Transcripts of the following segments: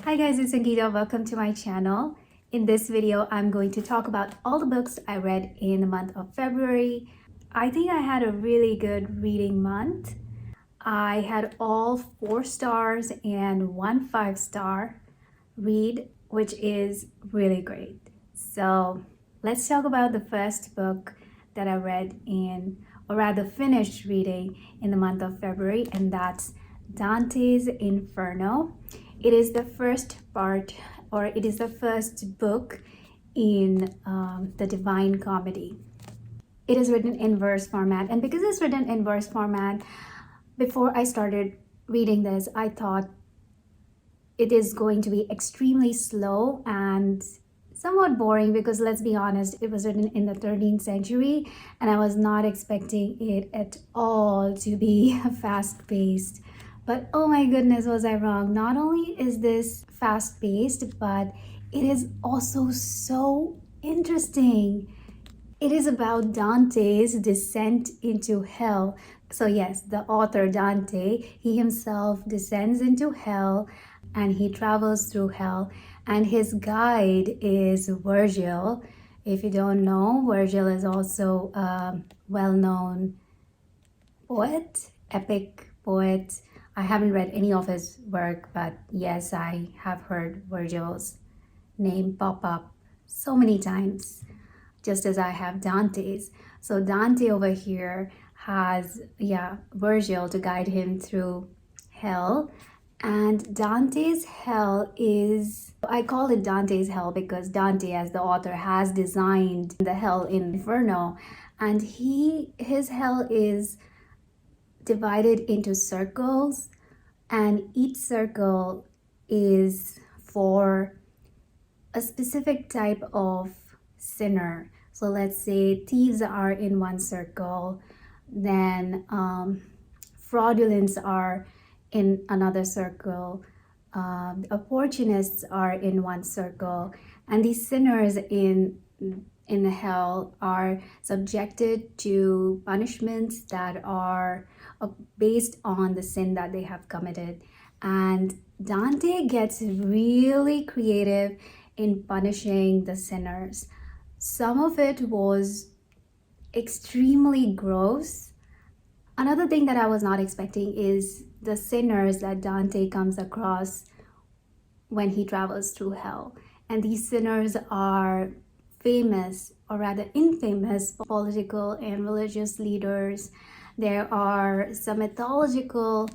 Hi guys, it's Angita. Welcome to my channel. In this video, I'm going to talk about all the books I read in the month of February. I think I had a really good reading month. I had all 4 stars and 1 5-star read, which is really great. So let's talk about the first book that I read or rather finished reading in the month of February, and that's Dantes Inferno. It is the first part, or it is the first book in the Divine Comedy. It is written in verse format, and because it's written in verse format, before I started reading this, I thought it is going to be extremely slow and somewhat boring because, let's be honest, it was written in the 13th century and I was not expecting it at all to be fast-paced. But oh my goodness, was I wrong. Not only is this fast-paced, but it is also so interesting. It is about Dante's descent into hell. So yes, the author Dante, he himself descends into hell and he travels through hell. And his guide is Virgil. If you don't know, Virgil is also a well-known poet, epic poet. I haven't read any of his work, but yes, I have heard Virgil's name pop up so many times, just as I have Dante's. So Dante over here has, Virgil to guide him through hell. And Dante's hell is, I call it Dante's hell because Dante, as the author, has designed the hell in Inferno. And his hell is divided into circles, and each circle is for a specific type of sinner. So let's say thieves are in one circle, then fraudulents are in another circle, opportunists are in one circle, and these sinners in hell are subjected to punishments that are based on the sin that they have committed. And Dante gets really creative in punishing the sinners. Some of it was extremely gross. Another thing that I was not expecting is the sinners that Dante comes across when he travels through hell. And these sinners are famous, or rather infamous, political and religious leaders. There are some mythological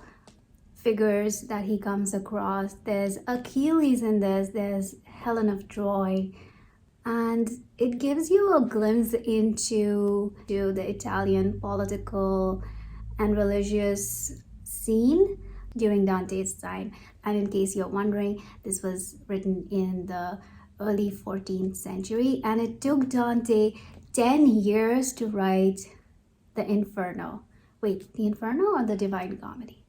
figures that he comes across. There's Achilles in this, there's Helen of Troy, and it gives you a glimpse into the Italian political and religious scene during Dante's time. And in case you're wondering, this was written in the early 14th century, and it took Dante 10 years to write the Inferno. Wait, the Inferno or the Divine Comedy?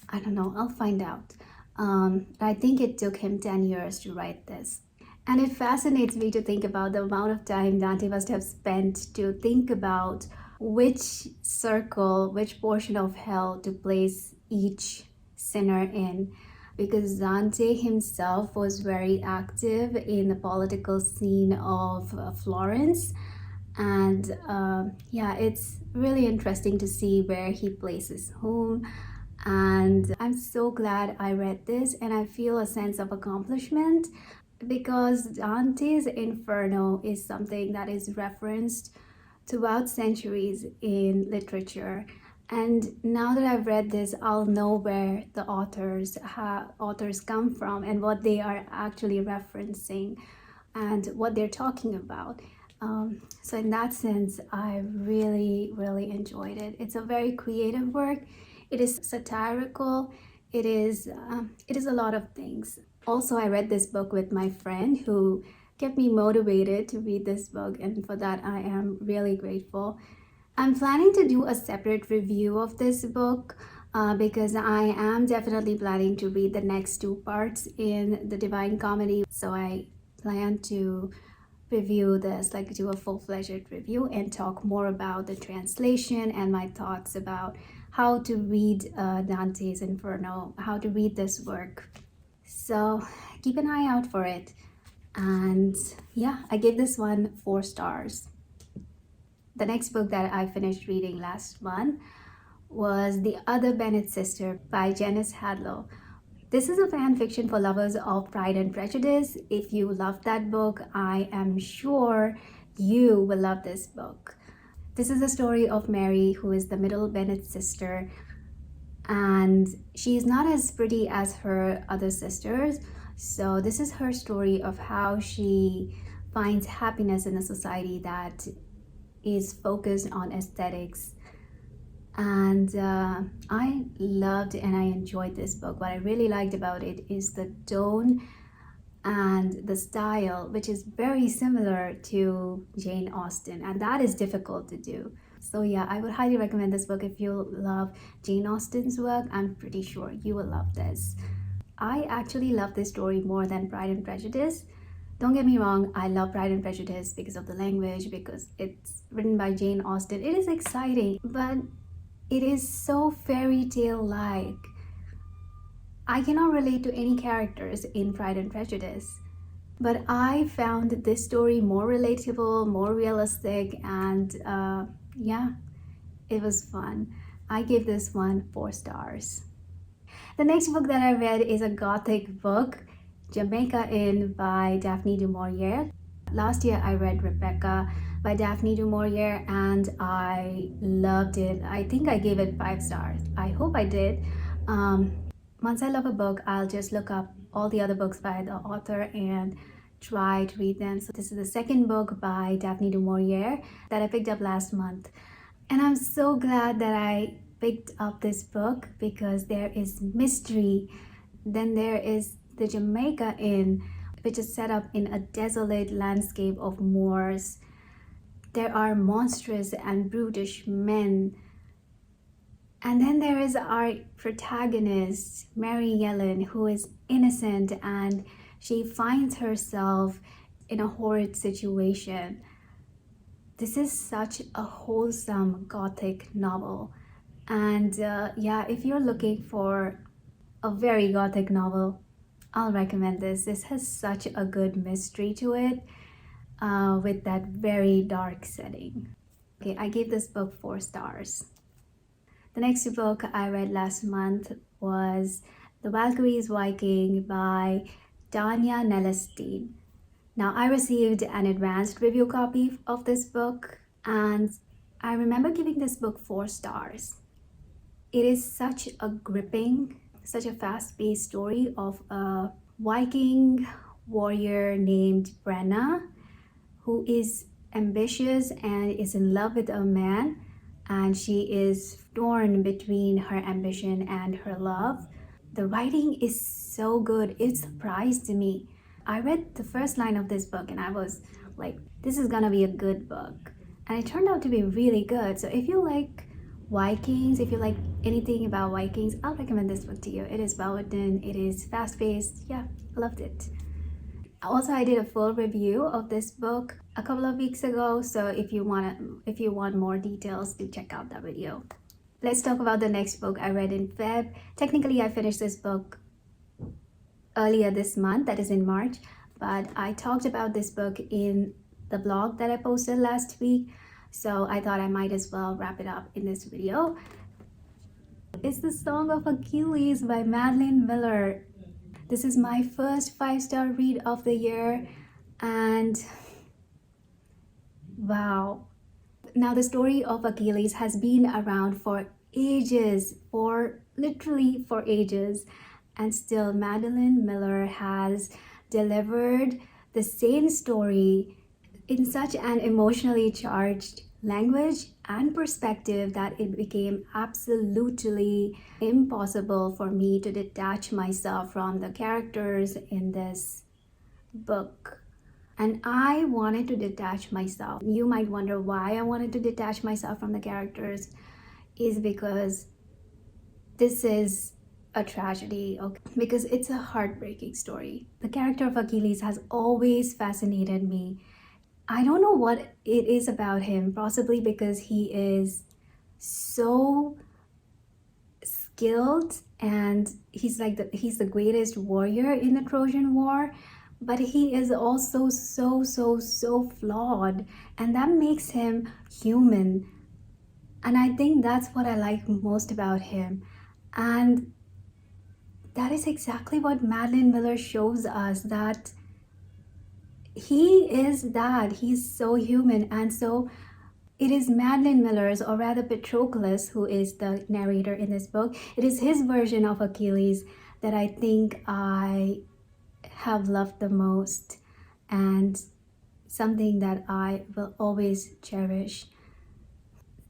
I don't know, I'll find out. I think it took him 10 years to write this. And it fascinates me to think about the amount of time Dante must have spent to think about which circle, which portion of hell to place each sinner in. Because Dante himself was very active in the political scene of Florence. And it's really interesting to see where he places whom. And I'm so glad I read this, and I feel a sense of accomplishment because Dante's Inferno is something that is referenced throughout centuries in literature. And now that I've read this, I'll know where the authors come from and what they are actually referencing and what they're talking about. So in that sense, I really, really enjoyed it. It's a very creative work. It is satirical. It is a lot of things. Also, I read this book with my friend who kept me motivated to read this book, and for that I am really grateful. I'm planning to do a separate review of this book because I am definitely planning to read the next 2 parts in the Divine Comedy. So I plan to review this, like do a full-fledged review and talk more about the translation and my thoughts about how to read Dante's Inferno, how to read this work. So keep an eye out for it. And yeah, I gave this one 4 stars. The next book that I finished reading last month was The Other Bennett Sister by Janice Hadlow. This is a fan fiction for lovers of Pride and Prejudice. If you love that book, I am sure you will love this book. This is the story of Mary, who is the middle Bennett sister, and she's not as pretty as her other sisters. So this is her story of how she finds happiness in a society that is focused on aesthetics. And I loved and I enjoyed this book. What I really liked about it is the tone and the style, which is very similar to Jane Austen, and that is difficult to do. So yeah, I would highly recommend this book. If you love Jane Austen's work, I'm pretty sure you will love this. I actually love this story more than Pride and Prejudice. Don't get me wrong, I love Pride and Prejudice because of the language, because it's written by Jane Austen. It is exciting, but it is so fairy tale like. I cannot relate to any characters in Pride and Prejudice, but I found this story more relatable, more realistic, and yeah, it was fun. I gave this one 4 stars. The next book that I read is a gothic book, Jamaica Inn by Daphne du Maurier. Last year I read Rebecca by Daphne du Maurier and I loved it. I think I gave it 5 stars. I hope I did. Once I love a book, I'll just look up all the other books by the author and try to read them. So this is the second book by Daphne du Maurier that I picked up last month. And I'm so glad that I picked up this book because there is mystery. Then there is the Jamaica Inn, which is set up in a desolate landscape of moors. There are monstrous and brutish men. And then there is our protagonist, Mary Yellen, who is innocent and she finds herself in a horrid situation. This is such a wholesome gothic novel. And yeah, if you're looking for a very gothic novel, I'll recommend this. This has such a good mystery to it with that very dark setting. Okay, I gave this book 4 stars. The next book I read last month was The Valkyrie's Viking by Tanya Nelestein. Now, I received an advanced review copy of this book and I remember giving this book 4 stars. It is such a gripping, such a fast-paced story of a Viking warrior named Brenna who is ambitious and is in love with a man, and she is torn between her ambition and her love. The writing is so good, it surprised me. I read the first line of this book and I was like, this is gonna be a good book. And it turned out to be really good. So if you like Vikings, if you like anything about Vikings, I'll recommend this book to you. It is well written, it is fast-paced. Yeah, I loved it. Also, I did a full review of this book a couple of weeks ago, so if you want more details, do check out that video. Let's talk about the next book I read in Feb. Technically, I finished this book earlier this month, that is in March, but I talked about this book in the blog that I posted last week, so I thought I might as well wrap it up in this video. It's the Song of Achilles by Madeline Miller. This is my first 5-star read of the year, and wow. Now, the story of Achilles has been around for ages, literally for ages, and still Madeline Miller has delivered the same story in such an emotionally charged language and perspective that it became absolutely impossible for me to detach myself from the characters in this book. And I wanted to detach myself. You might wonder why I wanted to detach myself from the characters. Is because this is a tragedy, okay? Because it's a heartbreaking story. The character of Achilles has always fascinated me. I don't know what it is about him, possibly because he is so skilled, and he's the greatest warrior in the Trojan War, but he is also so flawed, and that makes him human. And I think that's what I like most about him. And that is exactly what Madeline Miller shows us, that he's so human. And so it is Madeline Miller's, or rather Patroclus, who is the narrator in this book, it is his version of Achilles that I think I have loved the most, and something that I will always cherish.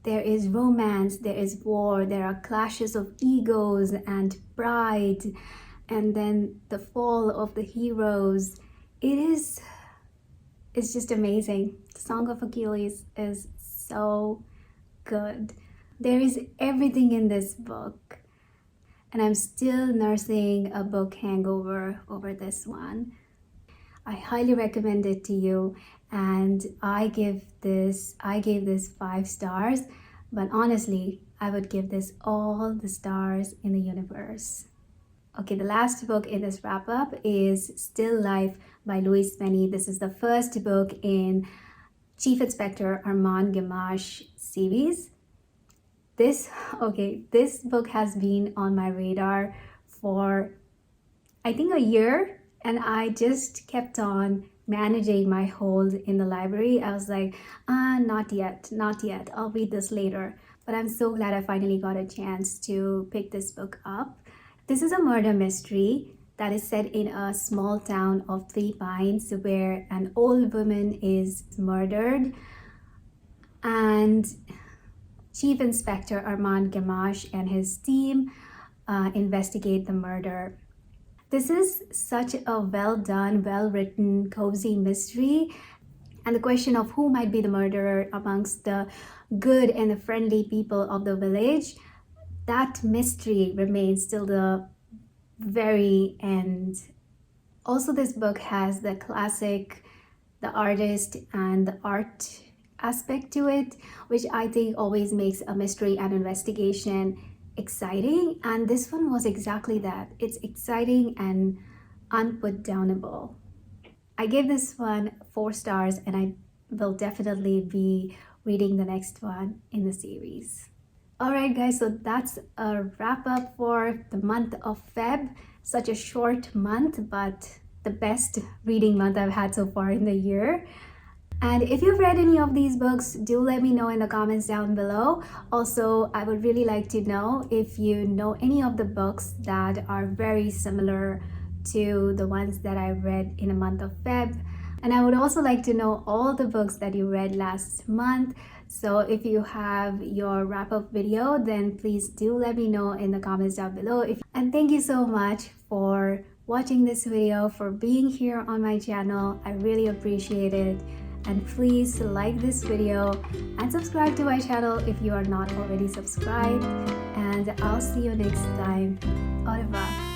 There is romance, there is war, there are clashes of egos and pride, and then the fall of the heroes. It's just amazing. Song of Achilles is so good. There is everything in this book, and I'm still nursing a book hangover over this one. I highly recommend it to you, and I gave this 5 stars, but honestly, I would give this all the stars in the universe. Okay, the last book in this wrap-up is Still Life by Louise Penny. This is the first book in Chief Inspector Armand Gamache series. This book has been on my radar for I think a year, and I just kept on managing my hold in the library. I was like, not yet, I'll read this later. But I'm so glad I finally got a chance to pick this book up. This is a murder mystery that is set in a small town of Three Pines where an old woman is murdered, and Chief Inspector Armand Gamache and his team investigate the murder. This is such a well done, well written, cozy mystery, and the question of who might be the murderer amongst the good and the friendly people of the village, that mystery remains till the very end. Also, this book has the classic, the artist and the art aspect to it, which I think always makes a mystery and investigation exciting, and this one was exactly that. It's exciting and unputdownable. I gave this one 4 stars, and I will definitely be reading the next one in the series. Alright guys, so that's a wrap up for the month of Feb. Such a short month, but the best reading month I've had so far in the year. And if you've read any of these books, do let me know in the comments down below. Also, I would really like to know if you know any of the books that are very similar to the ones that I read in the month of Feb. And I would also like to know all the books that you read last month. So if you have your wrap-up video, then please do let me know in the comments down below. And thank you so much for watching this video, for being here on my channel. I really appreciate it. And please like this video and subscribe to my channel if you are not already subscribed. And I'll see you next time. Au revoir.